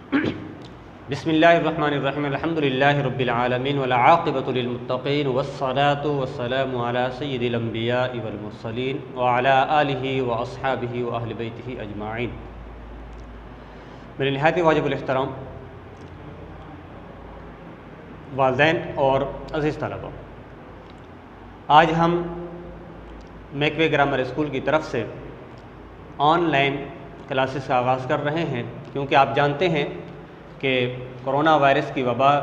बिस्मिल्लाहिर्रहमानिर्रहीम अल्हम्दुलिल्लाहि रब्बिल आलमीन वल आक़िबतु लिल मुत्तक़ीन वस्सलातु वस्सलामु अला सय्यिदिल अंबियाइ वल मुरसलीन व अला आलिहि व अस्हाबिहि व अहलि बैतिहि अजमाइन। मेरे निहायत वाजिबुल एहतराम वालिदैन और अज़ीज़ तलबा, आज हम मैकवे ग्रामर स्कूल की तरफ से ऑनलाइन क्लासेस का आगाज़ कर रहे हैं, क्योंकि आप जानते हैं कि कोरोना वायरस की वबा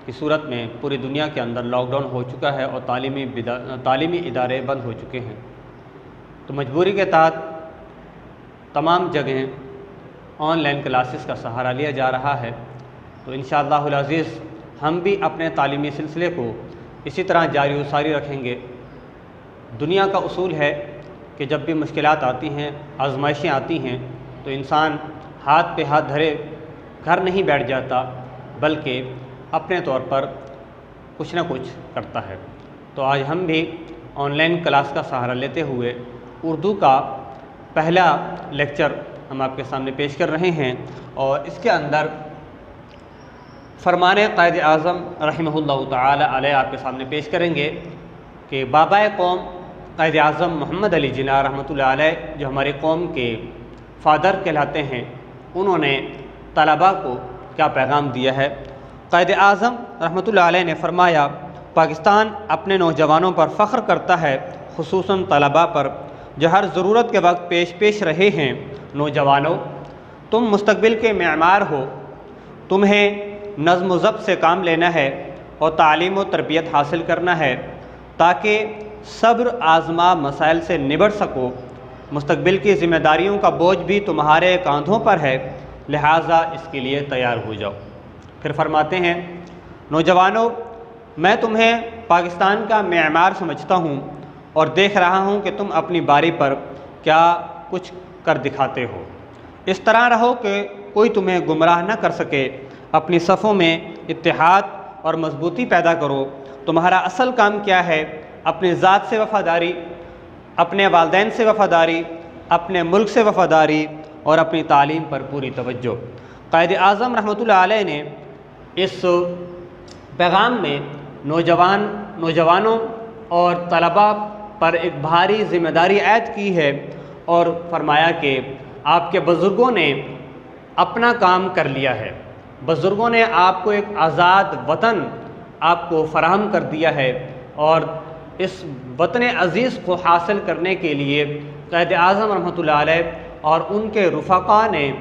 की सूरत में पूरी दुनिया के अंदर लॉकडाउन हो चुका है और तालीमी इदारे बंद हो चुके हैं। तो मजबूरी के तहत तमाम जगह ऑनलाइन क्लासेस का सहारा लिया जा रहा है। तो इंशाअल्लाहुल अज़ीज़ हम भी अपने तालीमी सिलसिले को इसी तरह जारी व सारी रखेंगे। दुनिया का उसूल है कि जब भी मुश्किलात आती हैं, आजमाइशें आती हैं, तो इंसान हाथ पे हाथ धरे घर नहीं बैठ जाता, बल्कि अपने तौर पर कुछ ना कुछ करता है। तो आज हम भी ऑनलाइन क्लास का सहारा लेते हुए उर्दू का पहला लेक्चर हम आपके सामने पेश कर रहे हैं, और इसके अंदर फरमाने क़ायद आज़म रहमहुल्लाह ताला अलैह आपके सामने पेश करेंगे कि बाबाए कौम क़ायद आज़म मोहम्मद अली जिन्ना रहमतुल्लाह अलैह, जो हमारी कौम के फ़ादर कहलाते हैं, उन्होंने तलबा को क्या पैगाम दिया है। क़ायद आज़म रहमतुल्लाह अलैह ने फ़रमाया, पाकिस्तान अपने नौजवानों पर फ़ख्र करता है, खुसूसन तलबा पर जो हर ज़रूरत के वक्त पेश रहे हैं। नौजवानों, तुम मुस्तक़बिल के मेमार हो, तुम्हें नज़्म व ज़ब्त से काम लेना है और तालीम व तरबियत हासिल करना है ताकि सब्र आज़मा मसाइल से निबट सको। मुस्तक़बिल की ज़िम्मेदारियों का बोझ भी तुम्हारे कांधों पर है, लिहाजा इसके लिए तैयार हो जाओ। फिर फरमाते हैं, नौजवानों, मैं तुम्हें पाकिस्तान का मेमार समझता हूँ और देख रहा हूँ कि तुम अपनी बारी पर क्या कुछ कर दिखाते हो। इस तरह रहो कि कोई तुम्हें गुमराह न कर सके। अपनी सफ़ों में इत्तेहाद और मजबूती पैदा करो। तुम्हारा असल काम क्या है? अपनी ज़ात से वफ़ादारी, अपने वालिदैन से वफ़ादारी, अपने मुल्क से वफ़ादारी और अपनी तालीम पर पूरी तवज्जो। क़ायद आज़म रहमतुल्लाह अलैह ने इस पैगाम में नौजवानों और तलबा पर एक भारी ज़िम्मेदारी आयद की है और फरमाया कि आपके बुज़ुर्गों ने अपना काम कर लिया है। बुज़ुर्गों ने आपको एक आज़ाद वतन आपको फ़राहम कर दिया है, और इस वतन अज़ीज़ को हासिल करने के लिए क़ायद आज़म रहमतुल्लाह अलैह और उनके रुफ़क़ा ने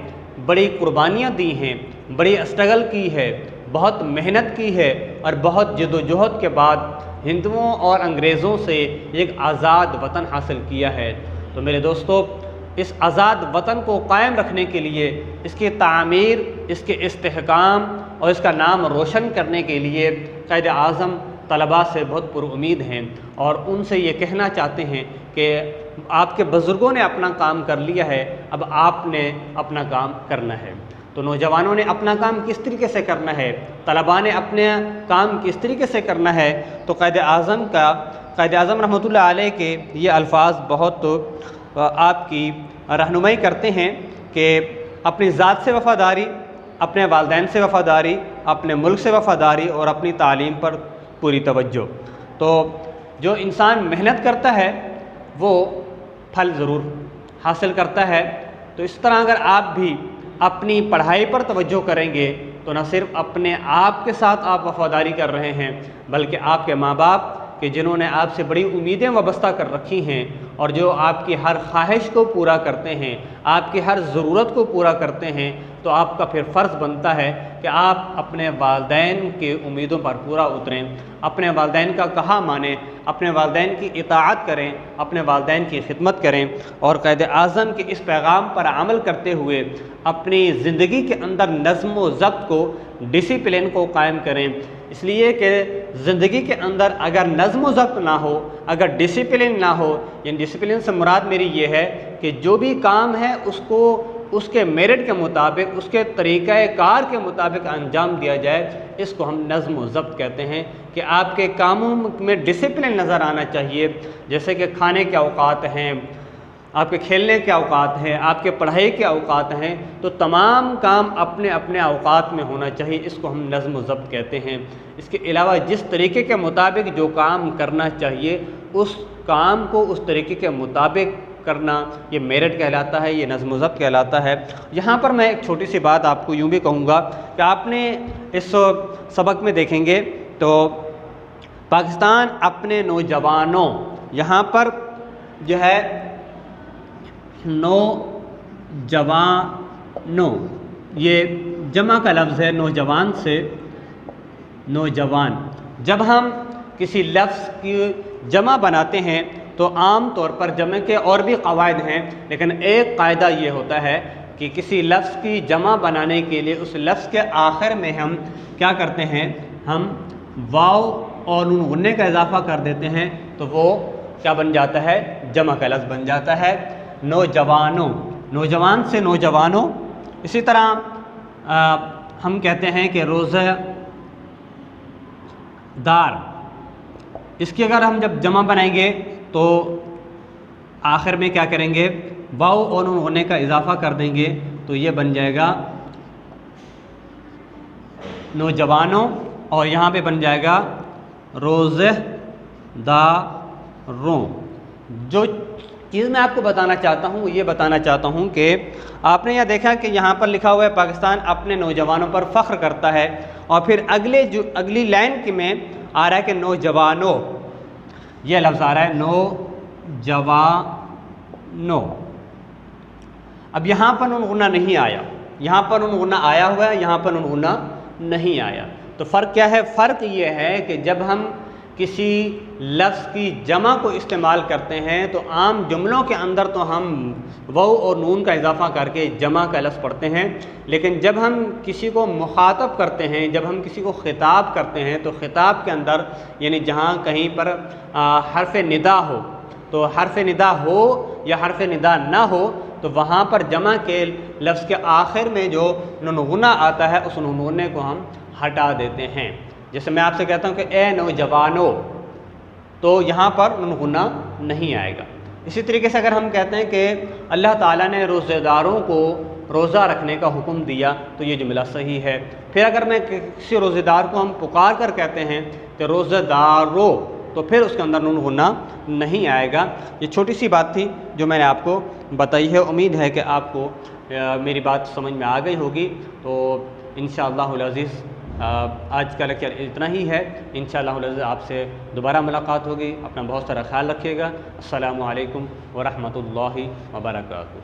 बड़ी कुर्बानियाँ दी हैं, बड़ी स्ट्रगल की है, बहुत मेहनत की है, और बहुत जद्दोजहद के बाद हिंदुओं और अंग्रेज़ों से एक आज़ाद वतन हासिल किया है। तो मेरे दोस्तों, इस आज़ाद वतन को कायम रखने के लिए, इसकी तामीर, इसके इस्तेहकाम और इसका नाम रोशन करने के लिए क़ायद आज़म तलबा से बहुत पुरुमीद हैं और उनसे ये कहना चाहते हैं कि आपके बुज़ुर्गों ने अपना काम कर लिया है, अब आपने अपना काम करना है। तो नौजवानों ने अपना काम किस तरीके से करना है, तलबा ने अपने काम किस तरीके से करना है। तो क़ायद आज़म रहमतुल्लाह अलैह के ये अल्फाज बहुत आपकी रहनुमाई करते हैं कि अपनी ज़ात से वफ़ादारी, अपने वालिदैन से वफ़ादारी, अपने मुल्क से वफ़ादारी और अपनी तालीम पर पूरी तवज्जो। तो जो इंसान मेहनत करता है वो फल ज़रूर हासिल करता है। तो इस तरह अगर आप भी अपनी पढ़ाई पर तवज्जो करेंगे तो न सिर्फ अपने आप के साथ आप वफ़ादारी कर रहे हैं, बल्कि आपके माँ बाप कि जिन्होंने आपसे बड़ी उम्मीदें वाबस्ता कर रखी हैं और जो आपकी हर ख्वाहिश को पूरा करते हैं, आपकी हर ज़रूरत को पूरा करते हैं, तो आपका फिर फ़र्ज़ बनता है कि आप अपने वालिदैन के उम्मीदों पर पूरा उतरें, अपने वालिदैन का कहा मानें, अपने वालिदैन की इताअत करें, अपने वालिदैन की खिदमत करें और क़ायद आज़म के इस पैगाम पर अमल करते हुए अपनी ज़िंदगी के अंदर नज़्म व ज़ब्त को, डिसिप्लिन को कायम करें। इसलिए कि ज़िंदगी के अंदर अगर नज़्म व ज़ब्त ना हो, अगर डिसिप्लिन ना हो, यानी डिसिप्लिन से मुराद मेरी ये है कि जो भी काम है उसको उसके मेरिट के मुताबिक, उसके तरीक़ाकार के मुताबिक अंजाम दिया जाए, इसको हम नज़्म व ज़ब्त कहते हैं। कि आपके कामों में डिसिप्लिन नज़र आना चाहिए, जैसे कि खाने के औकात हैं, आपके खेलने के औकात हैं, आपके पढ़ाई के औकात हैं, तो तमाम काम अपने अपने औकात में होना चाहिए। इसको हम नज़्म व ज़ब्त कहते हैं। इसके अलावा जिस तरीके के मुताबिक जो काम करना चाहिए उस काम को उस तरीके के मुताबिक करना, ये मेरिट कहलाता है, ये नज़्म व ज़ब्त कहलाता है। यहाँ पर मैं एक छोटी सी बात आपको यूँ भी कहूँगा कि आपने इस सबक में देखेंगे तो पाकिस्तान अपने नौजवानों, यहाँ पर जो है नौजवानों, ये जमा का लफ्ज़ है नौजवान से नौजवान। जब हम किसी लफ्ज़ की जमा बनाते हैं तो आम तौर पर जमा के और भी क़वायद हैं, लेकिन एक क़ायदा ये होता है कि किसी लफ्ज़ की जमा बनाने के लिए उस लफ्ज़ के आखिर में हम क्या करते हैं, हम वाव और नून गुन्ने का इजाफ़ा कर देते हैं, तो वो क्या बन जाता है, जमा का लफ्ज़ बन जाता है नौजवानों, नौजवान से नौजवानों। इसी तरह हम कहते हैं कि रोज़ेदार, इसकी अगर हम जब जमा बनाएंगे तो आखिर में क्या करेंगे, वाव और नून गुन्ने का इजाफ़ा कर देंगे, तो ये बन जाएगा नौजवानों, और यहाँ पे बन जाएगा रोज़ेदारों। जो चीज़ मैं आपको बताना चाहता हूँ ये बताना चाहता हूँ कि आपने यहाँ देखा कि यहाँ पर लिखा हुआ है पाकिस्तान अपने नौजवानों पर फ़ख्र करता है, और फिर अगली लाइन की में आ रहा है कि नौजवानों, ये लफ्ज़ आ रहा है नौजवानों। अब यहाँ पर नून गुन्ना नहीं आया, यहाँ पर नून गुन्ना आया हुआ है, यहाँ पर नून गुन्ना नहीं आया। तो फ़र्क क्या है, फ़र्क ये है कि जब हम किसी लफ्ज़ की जमा को इस्तेमाल करते हैं तो आम जुमलों के अंदर तो हम वाव और नून का इजाफ़ा करके जमा का लफ्ज़ पढ़ते हैं, लेकिन जब हम किसी को मुखातब करते हैं, जब हम किसी को ख़िताब करते हैं, तो ख़िताब के अंदर यानी जहाँ कहीं पर हर्फ़ निदा हो, तो हर्फ़ निदा हो या हर्फ़ निदा ना हो, तो वहाँ पर जमा के लफ्ज़ के आखिर में जो नून गुन्ना आता है उस नून गुन्ने को हम हटा देते हैं। जैसे मैं आपसे कहता हूँ कि ए नौजवानों, तो यहाँ पर नून गुन्ना नहीं आएगा। इसी तरीके से अगर हम कहते हैं कि अल्लाह ताला ने रोज़ेदारों को रोज़ा रखने का हुक्म दिया, तो ये जुमला सही है। फिर अगर मैं किसी रोज़ेदार को हम पुकार कर कहते हैं कि रोज़ेदारों, तो फिर उसके अंदर नून गुन्ना नहीं आएगा। ये छोटी सी बात थी जो मैंने आपको बताई है। उम्मीद है कि आपको मेरी बात समझ में आ गई होगी। तो इंशाअल्लाहुल अज़ीज़ आज का लेक्चर इतना ही है। इंशाअल्लाहुल अज़ीज़ आपसे दोबारा मुलाकात होगी। अपना बहुत सारा ख्याल रखिएगा। अस्सलामु अलैकुम व रहमतुल्लाहि व बरकातुहू।